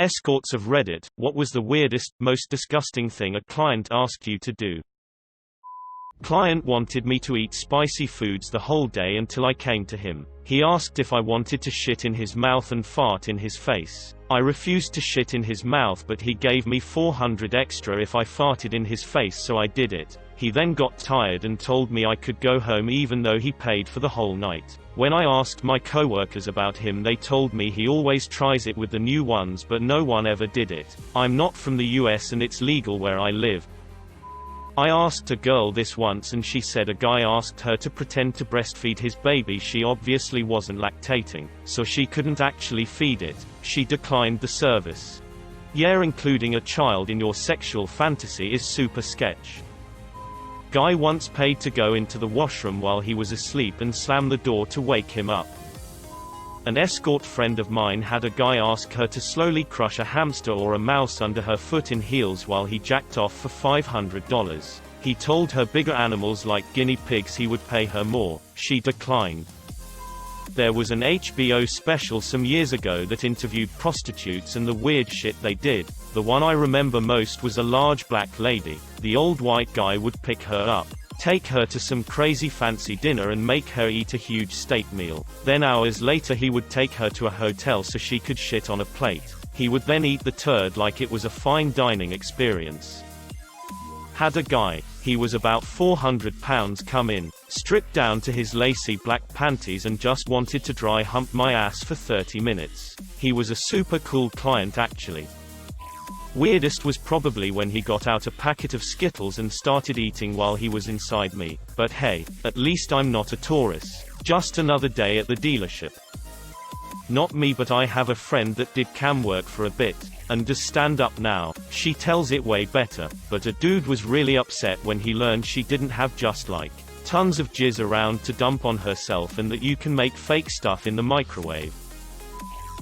Escorts of Reddit, what was the weirdest, most disgusting thing a client asked you to do? Client wanted me to eat spicy foods the whole day until I came to him. He asked if I wanted to shit in his mouth and fart in his face. I refused to shit in his mouth, but he gave me $400 extra if I farted in his face, so I did it. He then got tired and told me I could go home even though he paid for the whole night. When I asked my coworkers about him, they told me he always tries it with the new ones, but no one ever did it. I'm not from the US and it's legal where I live. I asked a girl this once and she said a guy asked her to pretend to breastfeed his baby. She obviously wasn't lactating, so she couldn't actually feed it. She declined the service. Yeah, including a child in your sexual fantasy is super sketch. Guy once paid to go into the washroom while he was asleep and slam the door to wake him up. An escort friend of mine had a guy ask her to slowly crush a hamster or a mouse under her foot in heels while he jacked off for $500. He told her bigger animals like guinea pigs he would pay her more. She declined. There was an HBO special some years ago that interviewed prostitutes and the weird shit they did. The one I remember most was a large black lady. The old white guy would pick her up, take her to some crazy fancy dinner and make her eat a huge steak meal. Then hours later he would take her to a hotel so she could shit on a plate. He would then eat the turd like it was a fine dining experience. Had a guy, he was about 400 pounds, come in, stripped down to his lacy black panties and just wanted to dry hump my ass for 30 minutes. He was a super cool client actually. Weirdest was probably when he got out a packet of Skittles and started eating while he was inside me. But hey, at least I'm not a Taurus. Just another day at the dealership. Not me, but I have a friend that did cam work for a bit, and does stand up now. She tells it way better, but a dude was really upset when he learned she didn't have just like tons of jizz around to dump on herself and that you can make fake stuff in the microwave.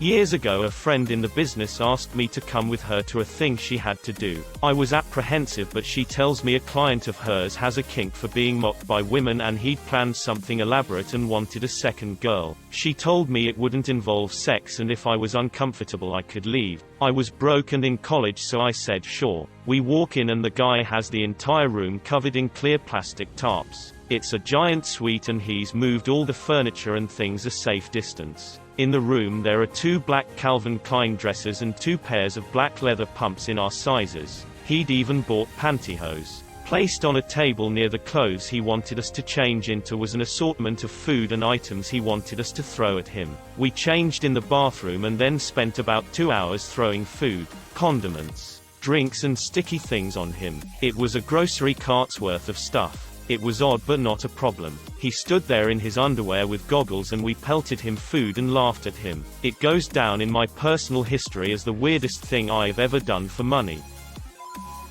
Years ago a friend in the business asked me to come with her to a thing she had to do. I was apprehensive, but she tells me a client of hers has a kink for being mocked by women and he'd planned something elaborate and wanted a second girl. She told me it wouldn't involve sex and if I was uncomfortable I could leave. I was broke and in college, so I said sure. We walk in and the guy has the entire room covered in clear plastic tarps. It's a giant suite and he's moved all the furniture and things a safe distance. In the room there are 2 black Calvin Klein dresses and 2 pairs of black leather pumps in our sizes. He'd even bought pantyhose. Placed on a table near the clothes he wanted us to change into was an assortment of food and items he wanted us to throw at him. We changed in the bathroom and then spent about 2 hours throwing food, condiments, drinks and sticky things on him. It was a grocery cart's worth of stuff. It was odd but not a problem. He stood there in his underwear with goggles and we pelted him food and laughed at him. It goes down in my personal history as the weirdest thing I've ever done for money.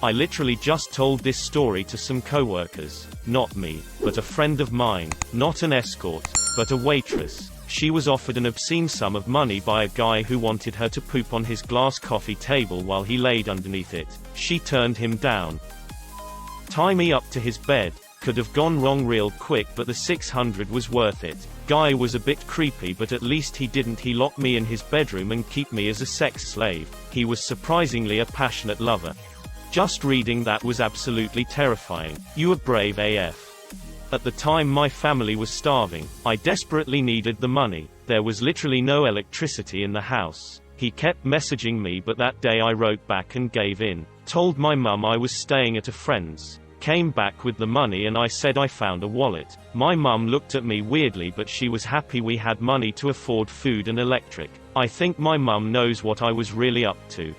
I literally just told this story to some coworkers. Not me, but a friend of mine. Not an escort, but a waitress. She was offered an obscene sum of money by a guy who wanted her to poop on his glass coffee table while he laid underneath it. She turned him down. Tie me up to his bed. Could have gone wrong real quick, but the $600 was worth it. Guy was a bit creepy, but at least he locked me in his bedroom and keep me as a sex slave. He was surprisingly a passionate lover. Just reading that was absolutely terrifying. You were brave AF. At the time my family was starving. I desperately needed the money. There was literally no electricity in the house. He kept messaging me, but that day I wrote back and gave in. Told my mum I was staying at a friend's. Came back with the money and I said I found a wallet. My mum looked at me weirdly, but she was happy we had money to afford food and electric. I think my mum knows what I was really up to.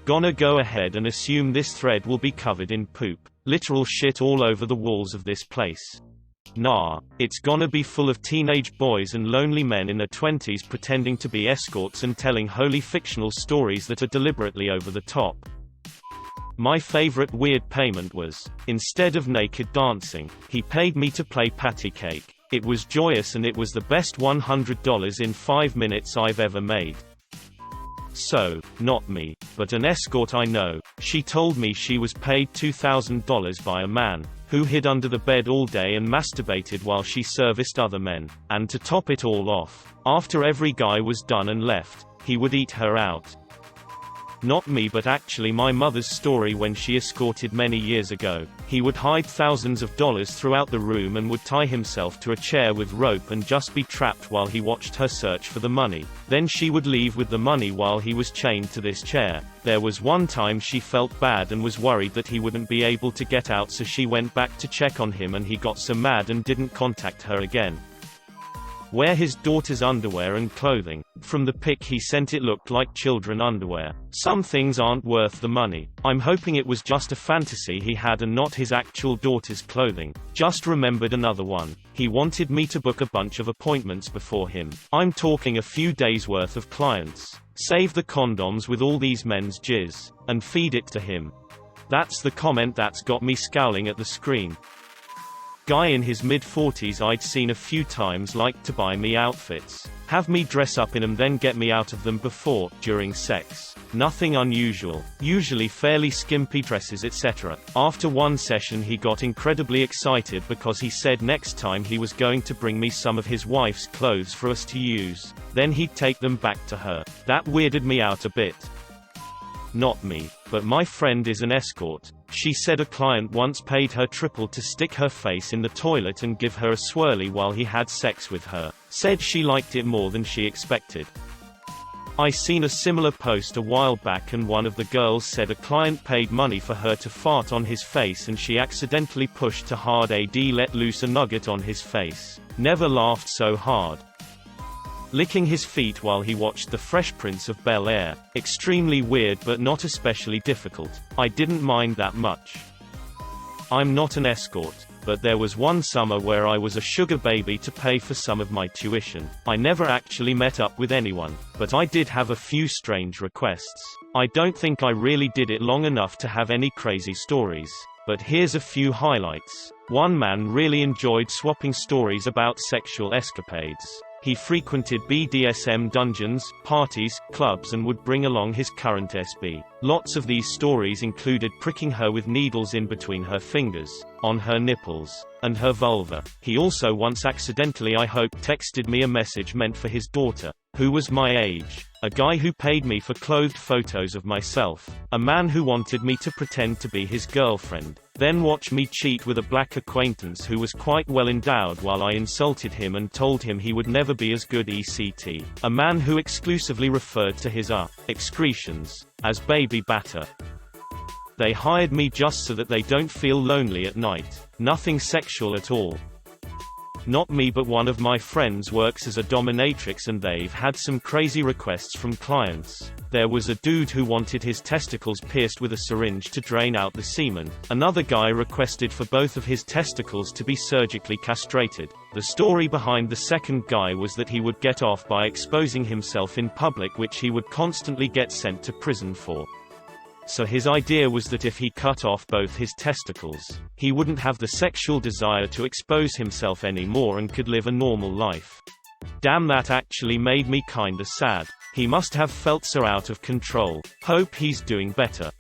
Gonna go ahead and assume this thread will be covered in poop. Literal shit all over the walls of this place. Nah, it's gonna be full of teenage boys and lonely men in their 20s pretending to be escorts and telling wholly fictional stories that are deliberately over the top. My favorite weird payment was, instead of naked dancing, he paid me to play patty cake. It was joyous and it was the best $100 in 5 minutes I've ever made. So, not me, but an escort I know. She told me she was paid $2,000 by a man who hid under the bed all day and masturbated while she serviced other men. And to top it all off, after every guy was done and left, he would eat her out. Not me but actually my mother's story when she escorted many years ago. He would hide thousands of dollars throughout the room and would tie himself to a chair with rope and just be trapped while he watched her search for the money. Then she would leave with the money while he was chained to this chair. There was one time she felt bad and was worried that he wouldn't be able to get out, so she went back to check on him and he got so mad and didn't contact her again. Wear his daughter's underwear and clothing. From the pic he sent it looked like children underwear. Some things aren't worth the money. I'm hoping it was just a fantasy he had and not his actual daughter's clothing. Just remembered another one. He wanted me to book a bunch of appointments before him. I'm talking a few days worth of clients. Save the condoms with all these men's jizz, and feed it to him. That's the comment that's got me scowling at the screen. Guy in his mid-40s I'd seen a few times liked to buy me outfits. Have me dress up in them then get me out of them before, during sex. Nothing unusual. Usually fairly skimpy dresses etc. After one session he got incredibly excited because he said next time he was going to bring me some of his wife's clothes for us to use. Then he'd take them back to her. That weirded me out a bit. Not me, but my friend is an escort. She said a client once paid her triple to stick her face in the toilet and give her a swirly while he had sex with her. Said she liked it more than she expected. I seen a similar post a while back and one of the girls said a client paid money for her to fart on his face and she accidentally pushed too hard and let loose a nugget on his face. Never laughed so hard. Licking his feet while he watched The Fresh Prince of Bel-Air. Extremely weird but not especially difficult. I didn't mind that much. I'm not an escort, but there was one summer where I was a sugar baby to pay for some of my tuition. I never actually met up with anyone, but I did have a few strange requests. I don't think I really did it long enough to have any crazy stories, but here's a few highlights. One man really enjoyed swapping stories about sexual escapades. He frequented BDSM dungeons, parties, clubs and would bring along his current SB. Lots of these stories included pricking her with needles in between her fingers, on her nipples, and her vulva. He also once accidentally, I hope, texted me a message meant for his daughter, who was my age. A guy who paid me for clothed photos of myself. A man who wanted me to pretend to be his girlfriend. Then watch me cheat with a black acquaintance who was quite well endowed while I insulted him and told him he would never be as good ECT. A man who exclusively referred to his excretions as baby batter. They hired me just so that they don't feel lonely at night. Nothing sexual at all. Not me but one of my friends works as a dominatrix and they've had some crazy requests from clients. There was a dude who wanted his testicles pierced with a syringe to drain out the semen. Another guy requested for both of his testicles to be surgically castrated. The story behind the second guy was that he would get off by exposing himself in public, which he would constantly get sent to prison for. So his idea was that if he cut off both his testicles, he wouldn't have the sexual desire to expose himself anymore and could live a normal life. Damn, that actually made me kinda sad. He must have felt so out of control. Hope he's doing better.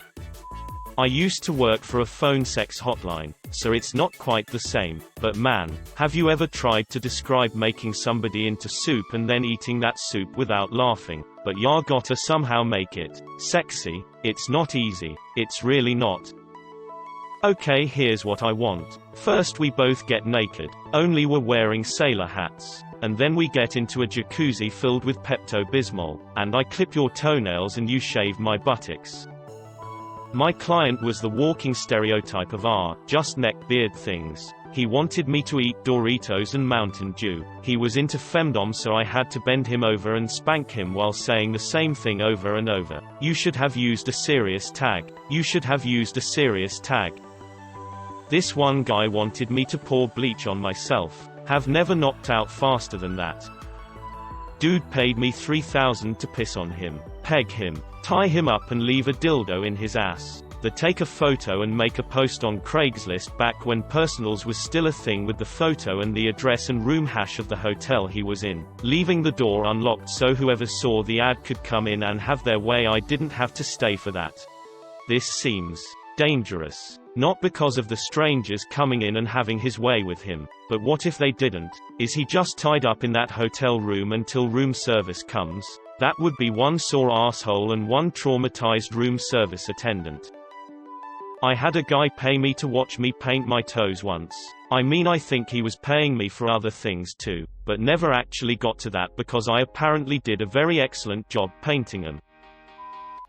I used to work for a phone sex hotline, so it's not quite the same, but man, have you ever tried to describe making somebody into soup and then eating that soup without laughing? But ya gotta somehow make it sexy. It's not easy. It's really not. Okay, here's what I want. First we both get naked, only we're wearing sailor hats. And then we get into a jacuzzi filled with Pepto-Bismol, and I clip your toenails and you shave my buttocks. My client was the walking stereotype of just neck beard things. He wanted me to eat Doritos and Mountain Dew. He was into femdom, so I had to bend him over and spank him while saying the same thing over and over. You should have used a serious tag. You should have used a serious tag. This one guy wanted me to pour bleach on myself. Have never knocked out faster than that. Dude paid me $3,000 to piss on him, peg him, tie him up and leave a dildo in his ass. Then take a photo and make a post on Craigslist back when personals was still a thing, with the photo and the address and room hash of the hotel he was in, leaving the door unlocked so whoever saw the ad could come in and have their way. I didn't have to stay for that. This seems dangerous. Not because of the strangers coming in and having his way with him, but what if they didn't? Is he just tied up in that hotel room until room service comes? That would be one sore asshole and one traumatized room service attendant. I had a guy pay me to watch me paint my toes once. I mean, I think he was paying me for other things too, but never actually got to that because I apparently did a very excellent job painting them.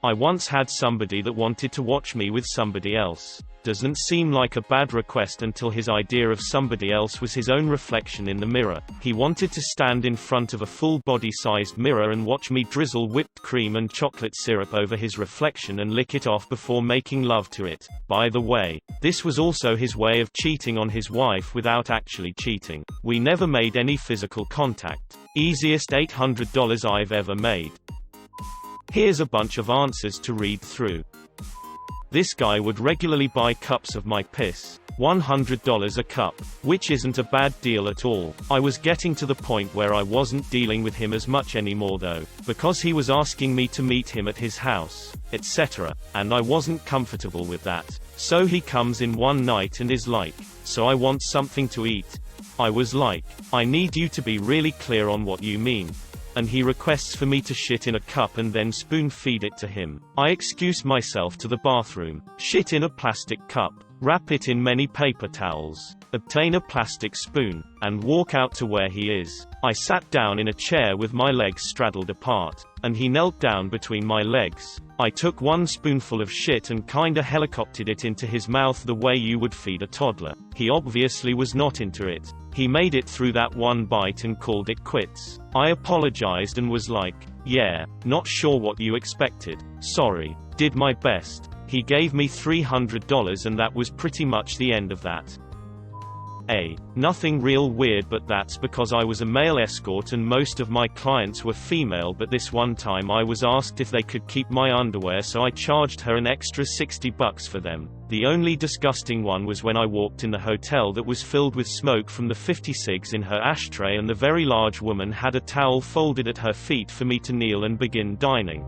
I once had somebody that wanted to watch me with somebody else. Doesn't seem like a bad request until his idea of somebody else was his own reflection in the mirror. He wanted to stand in front of a full body-sized mirror and watch me drizzle whipped cream and chocolate syrup over his reflection and lick it off before making love to it. By the way, this was also his way of cheating on his wife without actually cheating. We never made any physical contact. Easiest $800 I've ever made. Here's a bunch of answers to read through. This guy would regularly buy cups of my piss. $100 a cup. Which isn't a bad deal at all. I was getting to the point where I wasn't dealing with him as much anymore though, because he was asking me to meet him at his house, etc., and I wasn't comfortable with that. So he comes in one night and is like, "So I want something to eat." I was like, "I need you to be really clear on what you mean." And he requests for me to shit in a cup and then spoon feed it to him. I excuse myself to the bathroom, shit in a plastic cup, wrap it in many paper towels, obtain a plastic spoon, and walk out to where he is. I sat down in a chair with my legs straddled apart, and he knelt down between my legs. I took one spoonful of shit and kinda helicoptered it into his mouth the way you would feed a toddler. He obviously was not into it. He made it through that one bite and called it quits. I apologized and was like, "Yeah, not sure what you expected. Sorry. Did my best." He gave me $300 and that was pretty much the end of that. Nothing real weird, but that's because I was a male escort and most of my clients were female, but this one time I was asked if they could keep my underwear, so I charged her an extra $60 for them. The only disgusting one was when I walked in the hotel that was filled with smoke from the 50 cigs in her ashtray and the very large woman had a towel folded at her feet for me to kneel and begin dining.